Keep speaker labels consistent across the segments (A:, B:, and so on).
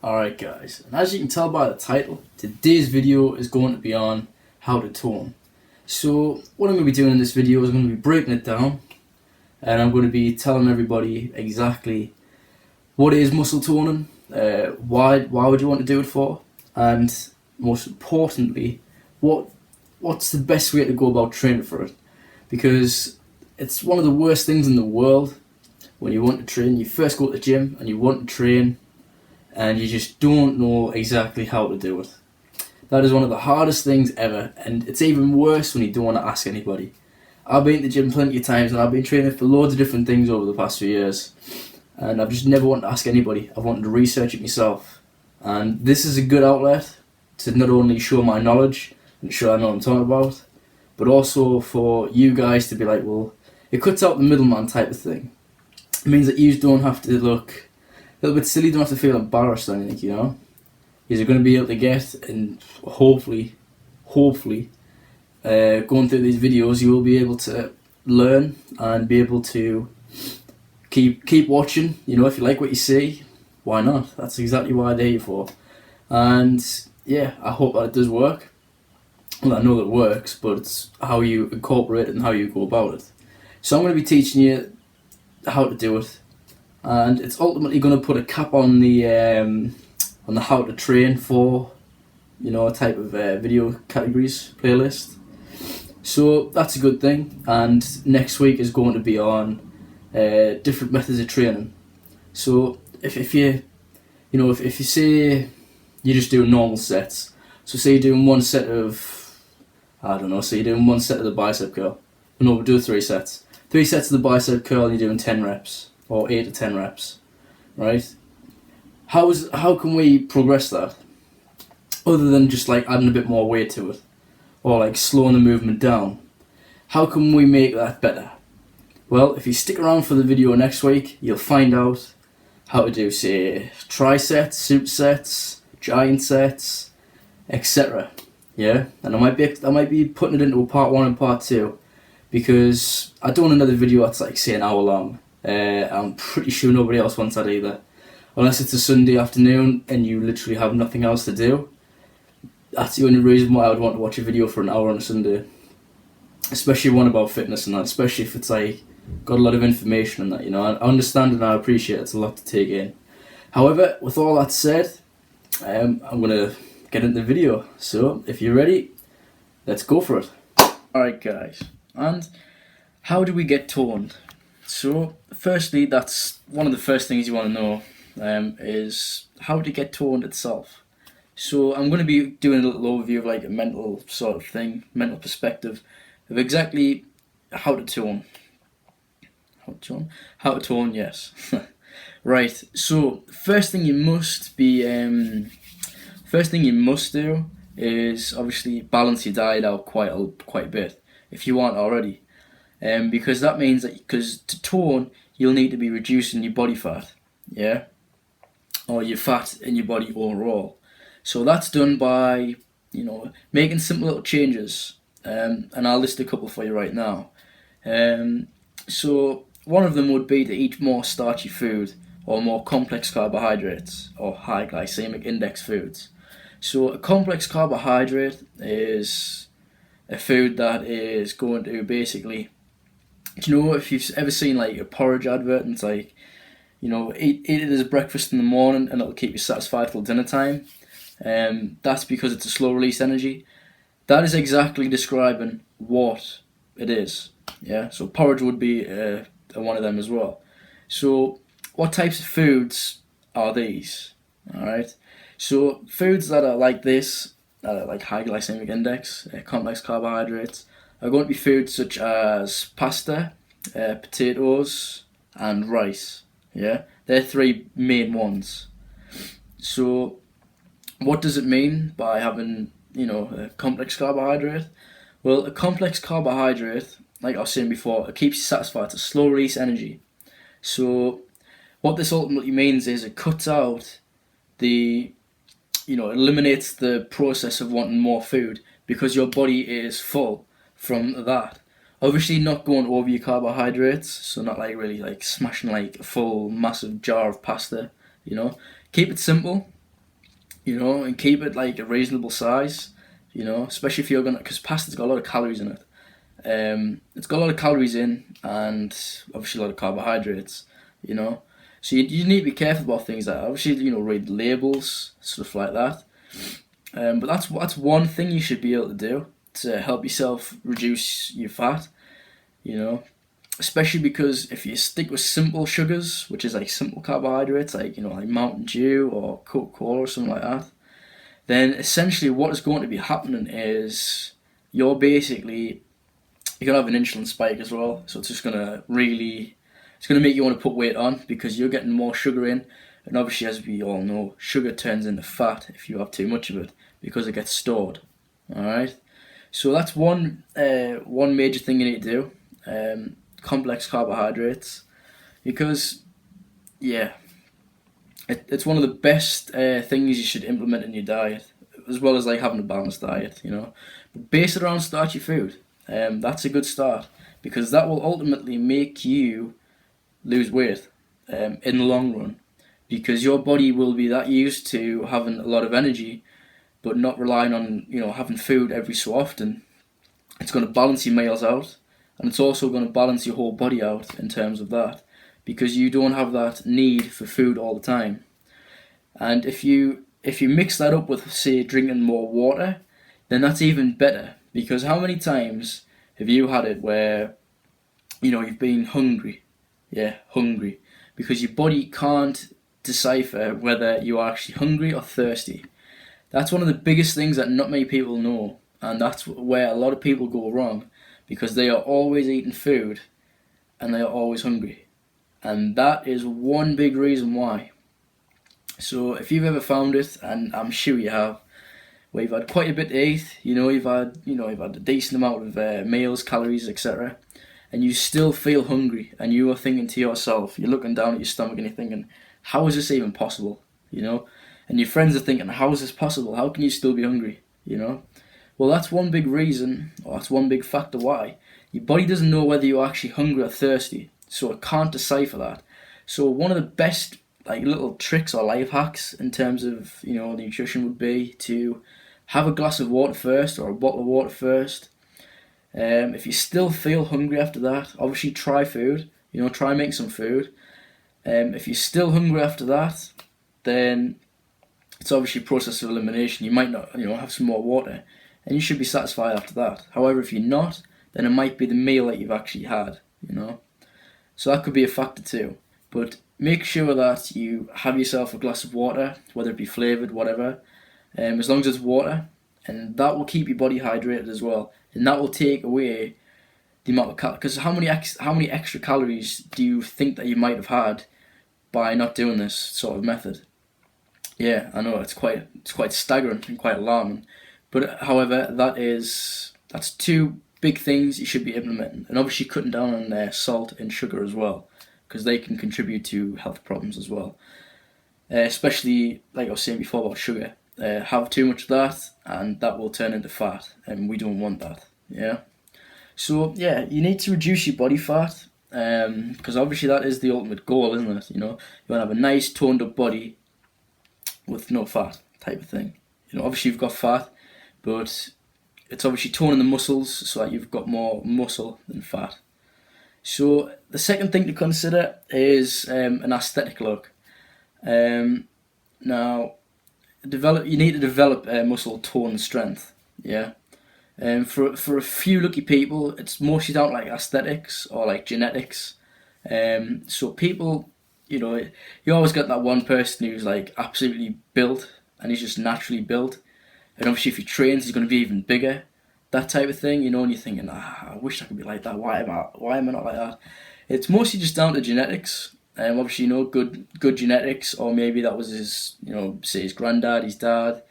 A: Alright guys, and as you can tell by the title, today's video is going to be on how to tone. So what I'm going to be doing in this video is I'm going to be breaking it down, and I'm going to be telling everybody exactly what is muscle toning, why would you want to do it for, and most importantly, what's the best way to go about training for it. Because it's one of the worst things in the world when you want to train. You first go to the gym and you want to train, and you just don't know exactly how to do it. That is one of the hardest things ever, and it's even worse when you don't want to ask anybody. I've been to the gym plenty of times, and I've been training for loads of different things over the past few years, and I've just never wanted to ask anybody. I've wanted to research it myself, and this is a good outlet to not only show my knowledge and show I know what I'm talking about, but also for you guys to be like, well, it cuts out the middleman type of thing. It means that you don't have to look a little bit silly, don't have to feel embarrassed or anything, you know. You're going to be able to get, and hopefully, going through these videos, you will be able to learn and be able to keep watching. You know, if you like what you see, why not? That's exactly what they're here for. And yeah, I hope that it does work. Well, I know that it works, but it's how you incorporate it and how you go about it. So I'm going to be teaching you how to do it, and it's ultimately going to put a cap on the how to train for, you know, type of video categories playlist. So that's a good thing. And next week is going to be on different methods of training. So if you say you're just doing normal sets, so say you're doing one set of, I don't know, so you're doing one set of the bicep curl. No, we'll do 3 sets. 3 sets of the bicep curl, and you're doing 10 reps, or 8 to 10 reps, right? How can we progress that, other than just like adding a bit more weight to it, or like slowing the movement down? How can we make that better? Well, if you stick around for the video next week, you'll find out how to do, say, trisets, supersets, giant sets, etc. Yeah, and I might be putting it into a part 1 and part 2, because I don't want another video that's like, say, an hour long. I'm pretty sure nobody else wants that either. Unless it's a Sunday afternoon and you literally have nothing else to do. That's the only reason why I would want to watch a video for an hour on a Sunday. Especially one about fitness and that, especially if it's like got a lot of information and that, you know. I understand and I appreciate it's a lot to take in. However, with all that said, I'm going to get into the video. So, if you're ready, let's go for it. Alright guys, and how do we get toned? So, firstly, that's one of the first things you want to know, is how to get toned itself. So I'm going to be doing a little overview of like a mental sort of thing, mental perspective of exactly how to tone. How to tone, yes. Right, so first thing you must do is obviously balance your diet out quite a bit, if you aren't already. Because that means that, because to tone, you'll need to be reducing your body fat, yeah, or your fat in your body overall. So that's done by, you know, making simple little changes, and I'll list a couple for you right now. So one of them would be to eat more starchy food, or more complex carbohydrates, or high glycemic index foods. So a complex carbohydrate is a food that is going to basically, do you know, if you've ever seen like a porridge advert and it's like, you know, eat it as breakfast in the morning and it'll keep you satisfied till dinner time. That's because it's a slow release energy. That is exactly describing what it is. Yeah, so porridge would be one of them as well. So what types of foods are these? Alright, so foods that are like this, that are like high glycemic index, complex carbohydrates, are going to be foods such as pasta, potatoes, and rice. Yeah, they're 3 main ones. So, what does it mean by having, you know, a complex carbohydrate? Well, a complex carbohydrate, like I was saying before, it keeps you satisfied. It's a slow release energy. So, what this ultimately means is it cuts out the, you know, eliminates the process of wanting more food, because your body is full from that. Obviously not going over your carbohydrates, so not like really like smashing like a full massive jar of pasta, you know. Keep it simple, you know, and keep it like a reasonable size, you know, especially if you're gonna, because pasta's got a lot of calories in it. It's got a lot of calories in, and obviously a lot of carbohydrates, you know. So you need to be careful about things like that. Obviously, you know, read labels, stuff like that. But that's one thing you should be able to do to help yourself reduce your fat, you know. Especially because if you stick with simple sugars, which is like simple carbohydrates, like, you know, like Mountain Dew or Coca-Cola or something like that, then essentially what is going to be happening is you're basically, you're gonna have an insulin spike as well. So it's just gonna really, it's gonna make you want to put weight on because you're getting more sugar in, and obviously, as we all know, sugar turns into fat if you have too much of it because it gets stored. All right. So that's one major thing you need to do. Complex carbohydrates, because yeah, it's one of the best things you should implement in your diet, as well as like having a balanced diet, you know. But base it around starchy food. That's a good start because that will ultimately make you lose weight in the long run, because your body will be that used to having a lot of energy, but not relying on, you know, having food every so often. It's going to balance your meals out, and it's also going to balance your whole body out in terms of that, because you don't have that need for food all the time. And if you mix that up with, say, drinking more water, then that's even better, because how many times have you had it where, you know, you've been hungry, hungry, because your body can't decipher whether you are actually hungry or thirsty. That's one of the biggest things that not many people know, and that's where a lot of people go wrong, because they are always eating food and they are always hungry. And that is one big reason why. So if you've ever found it, and I'm sure you have, where you've had quite a bit to eat, you've had a decent amount of meals, calories, etc., and you still feel hungry, and you are thinking to yourself, you're looking down at your stomach and you're thinking, how is this even possible? And your friends are thinking, how is this possible? How can you still be hungry? Well, that's one big reason, or that's one big factor why. Your body doesn't know whether you're actually hungry or thirsty, so it can't decipher that. So one of the best little tricks or life hacks in terms of nutrition would be to have a glass of water first, or a bottle of water first. If you still feel hungry after that, obviously try food. Try make some food. If you're still hungry after that, then it's obviously a process of elimination. You might not, have some more water, and you should be satisfied after that. However, if you're not, then it might be the meal that you've actually had. So that could be a factor too. But make sure that you have yourself a glass of water, whether it be flavoured, whatever, as long as it's water, and that will keep your body hydrated as well, and that will take away the amount of calories. Because how many extra calories do you think that you might have had by not doing this sort of method? Yeah, I know it's quite staggering and quite alarming. But however, that's two big things you should be implementing, and obviously cutting down on salt and sugar as well, because they can contribute to health problems as well. Especially, like I was saying before about sugar, have too much of that, and that will turn into fat, and we don't want that. Yeah. So yeah, you need to reduce your body fat, because obviously that is the ultimate goal, isn't it? You want to have a nice toned up body with no fat type of thing. Obviously you've got fat, but it's obviously toning the muscles so that you've got more muscle than fat. So the second thing to consider is an aesthetic look. Now, you need to develop muscle tone and strength. Yeah. For a few lucky people, it's mostly down to aesthetics or genetics. So people, you always get that one person who's absolutely built, and he's just naturally built. And obviously if he trains, he's going to be even bigger. That type of thing, and you're thinking, I wish I could be like that. Why am I not like that? It's mostly just down to genetics. Obviously, good genetics, or maybe that was his, say his granddad, his dad,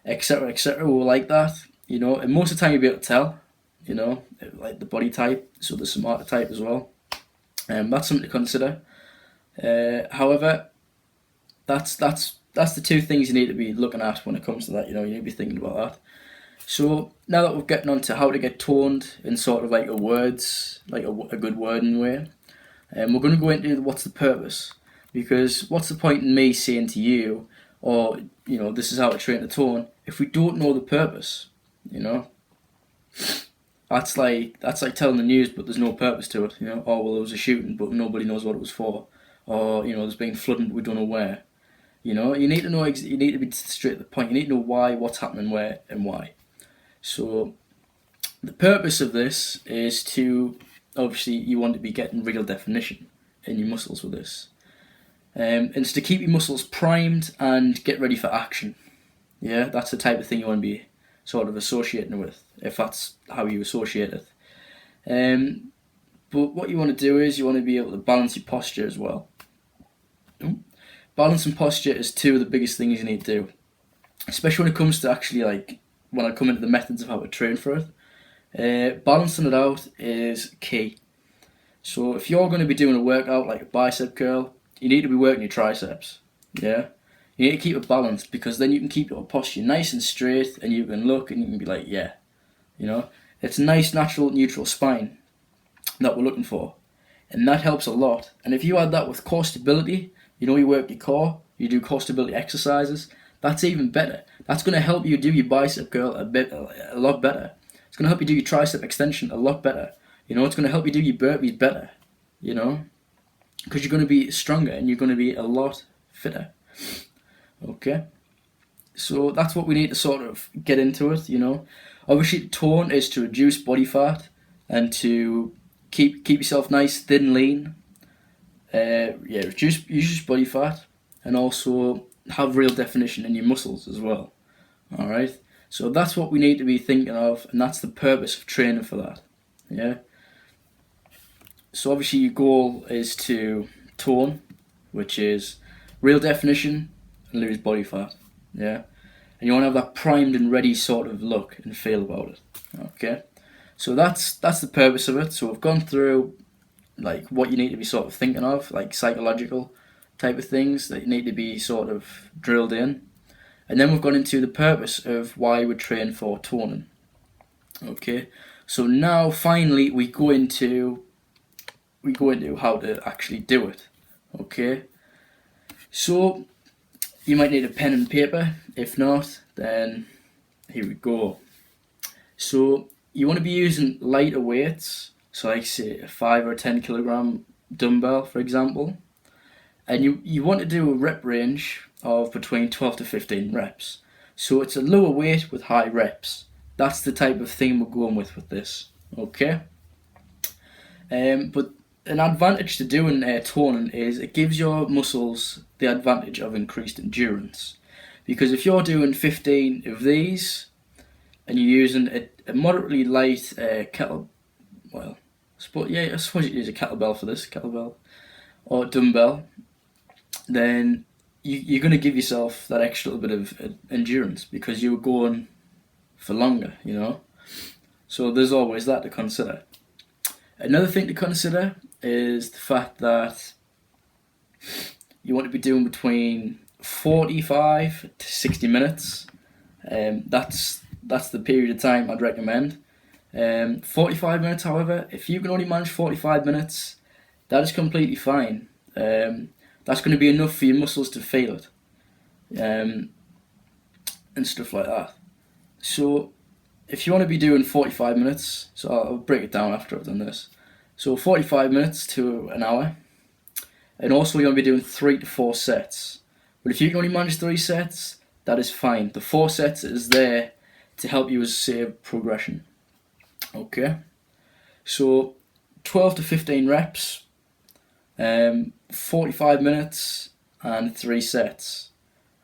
A: etc., were like that. And most of the time you'll be able to tell, like the body type, so the somatic type as well. That's something to consider. However, that's the two things you need to be looking at when it comes to that. You need to be thinking about that. So now that we're getting on to how to get toned in sort of a good wording way, we're going to go into what's the purpose. Because what's the point in me saying to you, or this is how to train to tone, if we don't know the purpose, that's like telling the news but there's no purpose to it. Oh well, there was a shooting but nobody knows what it was for, or there's been flooding but we don't know where. You need to know. You need to be straight to the point. You need to know why, what's happening, where, and why. So the purpose of this is to, obviously, you want to be getting real definition in your muscles with this. And it's to keep your muscles primed and get ready for action. Yeah, that's the type of thing you want to be sort of associating with, if that's how you associate it. But what you want to do is you want to be able to balance your posture as well. Balance and posture is two of the biggest things you need to do, especially when it comes to actually, like, when I come into the methods of how to train for it. Balancing it out is key. So if you're going to be doing a workout like a bicep curl, you need to be working your triceps. Yeah, you need to keep it balanced, because then you can keep your posture nice and straight, and you can look and you can be like, yeah, it's a nice, natural, neutral spine that we're looking for, and that helps a lot. And if you add that with core stability, you work your core, you do core stability exercises, that's even better. That's going to help you do your bicep curl a lot better. It's going to help you do your tricep extension a lot better. It's going to help you do your burpees better, because you're going to be stronger and you're going to be a lot fitter. Okay, so that's what we need to sort of get into it. Obviously, tone is to reduce body fat and to keep yourself nice, thin, lean. Reduce body fat, and also have real definition in your muscles as well. Alright, so that's what we need to be thinking of, and that's the purpose of training for that. Yeah. So obviously your goal is to tone, which is real definition and lose body fat. Yeah. And you want to have that primed and ready sort of look and feel about it. Okay. So that's the purpose of it. So we've gone through like what you need to be sort of thinking of, like psychological type of things that you need to be sort of drilled in. And then we've gone into the purpose of why we train for toning. Okay, so now finally we go into how to actually do it. Okay, so you might need a pen and paper. If not, then here we go. So you want to be using lighter weights. So like say a 5 or 10 kilogram dumbbell, for example. And you want to do a rep range of between 12 to 15 reps. So it's a lower weight with high reps. That's the type of thing we're going with this. Okay? But an advantage to doing toning is it gives your muscles the advantage of increased endurance. Because if you're doing 15 of these and you're using a moderately light I suppose you use a kettlebell for this, or dumbbell, then you're going to give yourself that extra little bit of endurance because you're going for longer, So there's always that to consider. Another thing to consider is the fact that you want to be doing between 45 to 60 minutes. That's the period of time I'd recommend. 45 minutes, however, if you can only manage 45 minutes, that is completely fine. That's going to be enough for your muscles to feel it, and stuff like that. So if you want to be doing 45 minutes, so I'll break it down after I've done this. So 45 minutes to an hour, and also you want to be doing 3 to 4 sets. But if you can only manage 3 sets, that is fine. The 4 sets is there to help you with, say, progression. Okay, so 12 to 15 reps, 45 minutes and 3 sets.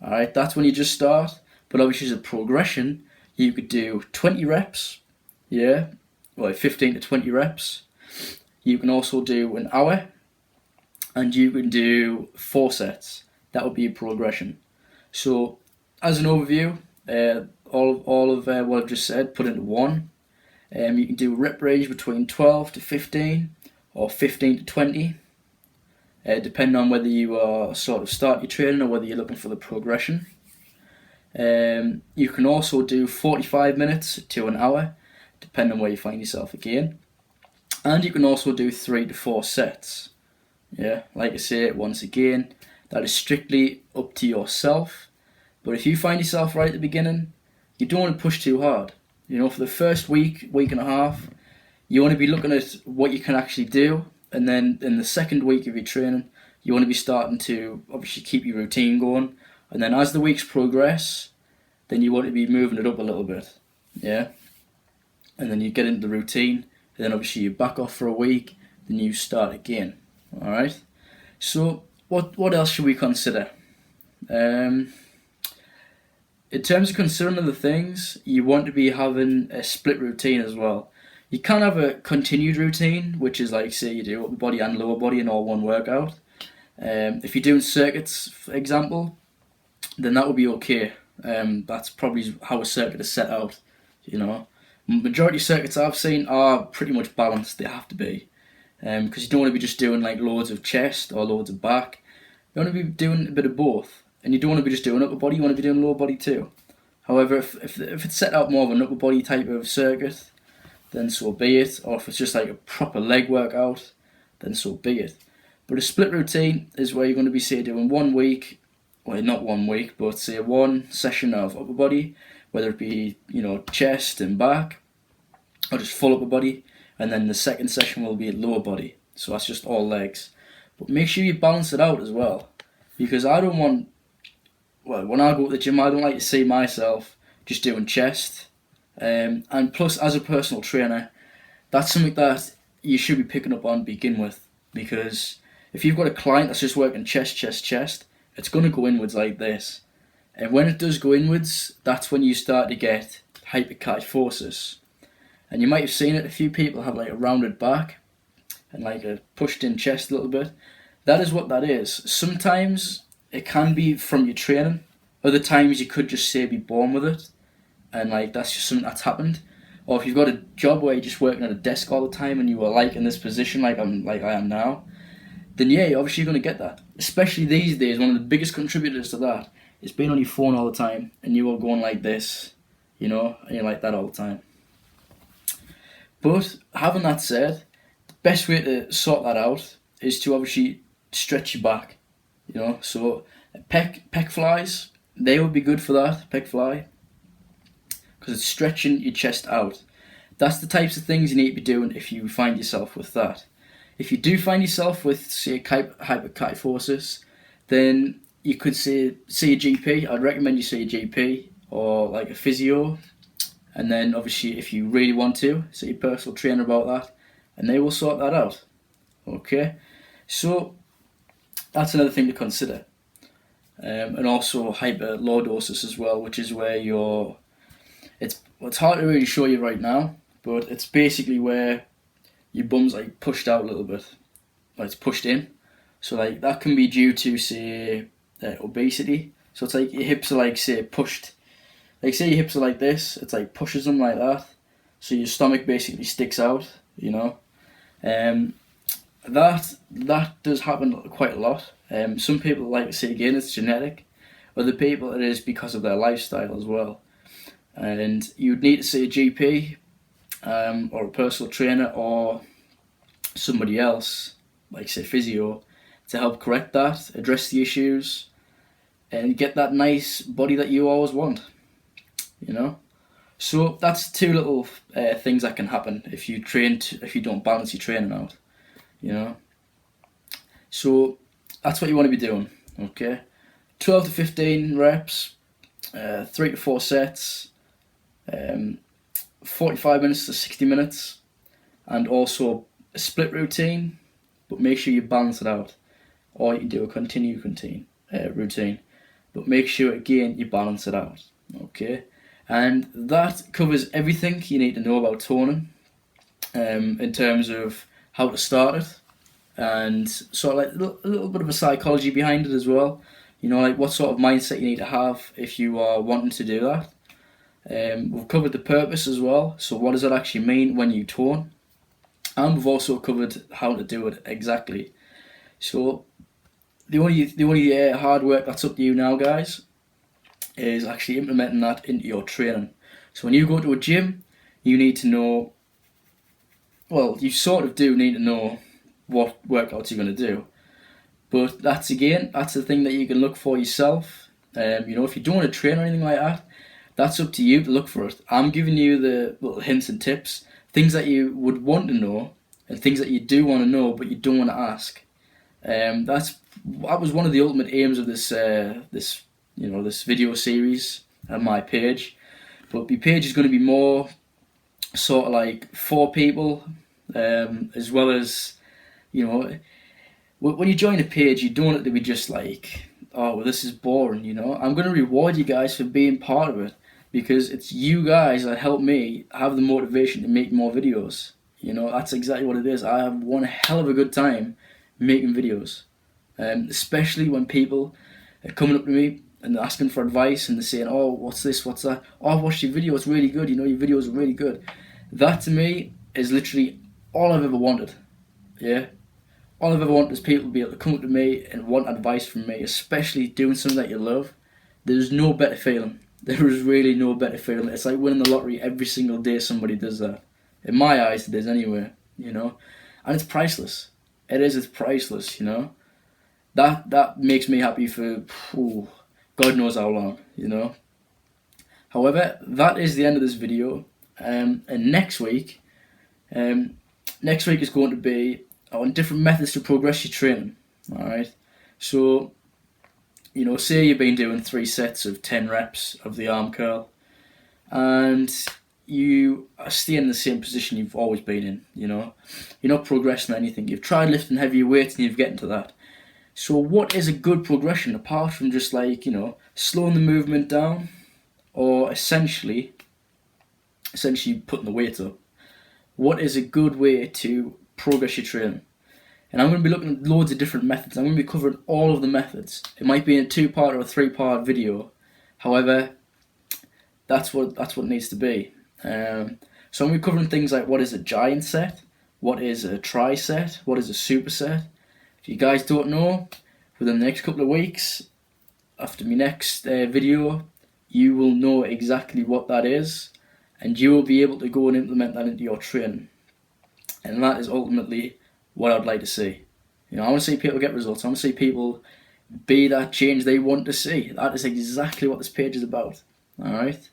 A: Alright, that's when you just start. But obviously as a progression, you could do 20 reps, 15 to 20 reps. You can also do an hour, and you can do 4 sets. That would be a progression. So as an overview, all of what I've just said put into one. You can do a rep range between 12 to 15 or 15 to 20, depending on whether you are sort of start your training or whether you're looking for the progression. You can also do 45 minutes to an hour, depending on where you find yourself again. And you can also do 3 to 4 sets. Yeah, like I say, once again, that is strictly up to yourself. But if you find yourself right at the beginning, you don't want to push too hard. You know, for the first week, week and a half, you want to be looking at what you can actually do, and then in the second week of your training, you want to be starting to obviously keep your routine going, and then as the weeks progress, then you want to be moving it up a little bit, yeah? And then you get into the routine, and then obviously you back off for a week, then you start again, alright? So, what else should we consider? In terms of considering other things, you want to be having a split routine as well. You can have a continued routine, which is like, say you do upper body and lower body in all one workout. If you're doing circuits, for example, then that would be okay. That's probably how a circuit is set out, you know. Majority of circuits I've seen are pretty much balanced, they have to be. Because you don't want to be just doing like loads of chest or loads of back. You want to be doing a bit of both. And you don't want to be just doing upper body, you want to be doing lower body too. However, if it's set out more of an upper body type of circuit, then so be it. Or if it's just like a proper leg workout, then so be it. But a split routine is where you're going to be, say, doing 1 week, well, not 1 week, but say one session of upper body, whether it be, you know, chest and back, or just full upper body, and then the second session will be lower body. So that's just all legs. But make sure you balance it out as well, because I don't want, well, when I go to the gym, I don't like to see myself just doing chest. And plus, as a personal trainer, that's something that you should be picking up on to begin with, because if you've got a client that's just working chest, chest, chest, it's going to go inwards like this. And when it does go inwards, that's when you start to get hyperkyphosis. And you might have seen it, a few people have like a rounded back and like a pushed in chest a little bit. That is what that is. Sometimes it can be from your training. Other times you could just say be born with it, and like that's just something that's happened. Or if you've got a job where you're just working at a desk all the time and you are like in this position like I am now, then yeah, you're obviously going to get that. Especially these days, one of the biggest contributors to that is being on your phone all the time and you are going like this, you know, and you're like that all the time. But having that said, the best way to sort that out is to obviously stretch your back, you know. So pec flies, they would be good for that, pec fly, because it's stretching your chest out. That's the types of things you need to be doing if you find yourself with that. If you do find yourself with, say, hyperkyphosis, then you could see a GP. I'd recommend you see a GP or like a physio. And then obviously if you really want to, see a personal trainer about that, and they will sort that out. Okay? So that's another thing to consider. And also hyperlordosis as well, which is where it's hard to really show you right now, but it's basically where your bum's like pushed out a little bit, like it's pushed in. So like that can be due to, say, obesity. So it's like your hips are like, say, pushed. Like say your hips are like this, it's like pushes them like that. So your stomach basically sticks out, you know. That does happen quite a lot. Some people like to say again it's genetic. Other people it is because of their lifestyle as well. And you'd need to see a GP or a personal trainer or somebody else, like say physio, to help correct that, address the issues, and get that nice body that you always want, you know. So that's two little things that can happen if you don't balance your training out, you know. So that's what you want to be doing, okay. 12 to 15 reps, 3 to 4 sets, 45 minutes to 60 minutes, and also a split routine, but make sure you balance it out. Or you can do a continued routine, but make sure again you balance it out, okay. And that covers everything you need to know about toning, in terms of how to start it, and sort of like a little bit of a psychology behind it as well. You know, like what sort of mindset you need to have if you are wanting to do that. We've covered the purpose as well. So what does it actually mean when you tone? And we've also covered how to do it exactly. So the only hard work that's up to you now, guys, is actually implementing that into your training. So when you go to a gym, you need to know, well, you sort of do need to know what workouts you're going to do. But that's the thing that you can look for yourself You know, if you don't want to train or anything like that, that's up to you to look for it. I'm giving you the little hints and tips, things that you would want to know, and things that you do want to know but you don't want to ask. That was one of the ultimate aims of this this video series on my page. But my page is going to be more sort of like for people, as well as, you know, when you join a page, you don't want it to be just like, oh, well, this is boring, you know. I'm going to reward you guys for being part of it, because it's you guys that help me have the motivation to make more videos. You know, that's exactly what it is. I have one hell of a good time making videos, especially when people are coming up to me and they're asking for advice and they're saying, oh, what's this, what's that? Oh, I've watched your video, it's really good, you know, your videos are really good. That to me is literally all I've ever wanted, yeah? All I've ever wanted is people to be able to come up to me and want advice from me, especially doing something that you love. There's no better feeling. There is really no better feeling. It's like winning the lottery every single day somebody does that. In my eyes, it is anyway, you know? And it's priceless. It's priceless, you know? That makes me happy for, God knows how long, you know? However, that is the end of this video. And next week is going to be on different methods to progress your training. Alright? So, you know, say you've been doing 3 sets of 10 reps of the arm curl, and you are staying in the same position you've always been in, you know? You're not progressing anything. You've tried lifting heavier weights and you've getting to that. So what is a good progression apart from just like, you know, slowing the movement down, or essentially putting the weight up? What is a good way to progress your training? And I'm going to be looking at loads of different methods. I'm going to be covering all of the methods. It might be in a 2-part or a 3-part video. However, that's what it needs to be. So I'm going to be covering things like, what is a giant set? What is a tri set? What is a superset? If you guys don't know, within the next couple of weeks, after my next video, you will know exactly what that is, and you will be able to go and implement that into your training. And that is ultimately what I'd like to see. You know, I want to see people get results. I want to see people be that change they want to see. That is exactly what this page is about. Alright?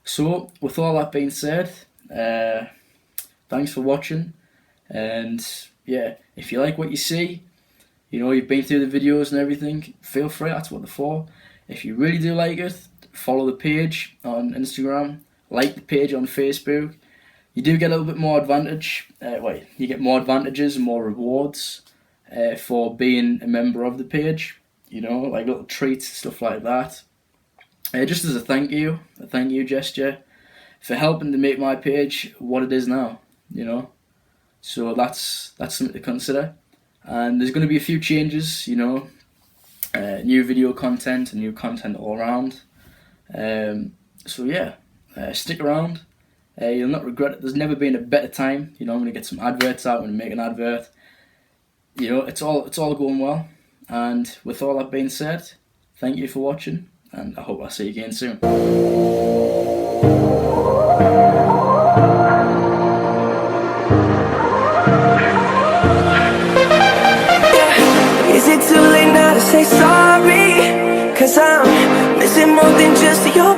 A: So, with all that being said, thanks for watching. And yeah, if you like what you see, you know, you've been through the videos and everything, feel free, that's what they're for. If you really do like it, follow the page on Instagram, like the page on Facebook. You do get a little bit more advantage, you get more advantages and more rewards for being a member of the page, you know, like little treats, stuff like that. Just as a thank you gesture for helping to make my page what it is now, you know. So that's something to consider. And there's going to be a few changes, you know, new video content and new content all around. So yeah, stick around. You'll not regret it. There's never been a better time. You know, I'm going to get some adverts out and make an advert. You know, it's all going well. And with all that being said, thank you for watching, and I hope I'll see you again soon.
B: Is it too late now to say sorry? 'Cause I'm missing more than just your